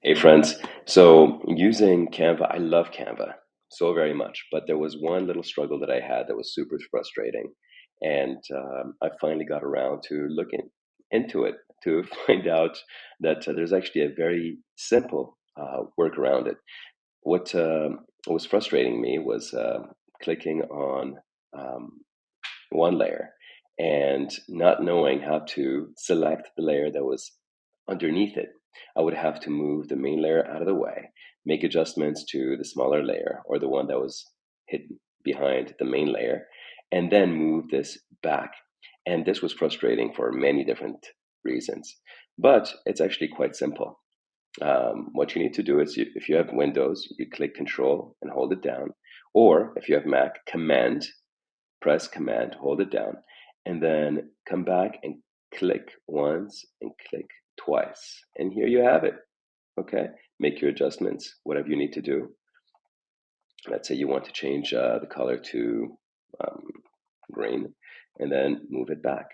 Hey friends, so using Canva, I love Canva so very much, but there was one little struggle that I had that was super frustrating. And I finally got around to looking into it to find out that there's actually a very simple work around it. What was frustrating me was clicking on um, one layer and not knowing how to select the layer that was underneath it. I would have to move the main layer out of the way, make adjustments to the smaller layer or the one that was hidden behind the main layer, and then move this back. And this was frustrating for many different reasons, but it's actually quite simple. What you need to do is, if you have Windows, you click Control and hold it down, or if you have Mac, press Command, hold it down, and then come back and click once and click twice. And here you have it. Okay, make your adjustments, whatever you need to do. Let's say you want to change the color to um, green, and then move it back.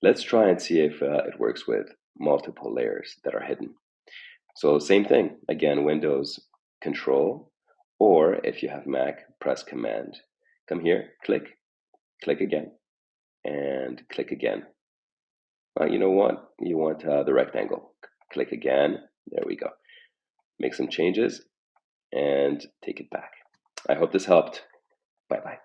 Let's try and see if it works with multiple layers that are hidden. So same thing, again, Windows Control, or if you have Mac, press Command. Come here, click again, and click again. You know what? You want the rectangle. Click again. There we go. Make some changes and take it back. I hope this helped. Bye bye.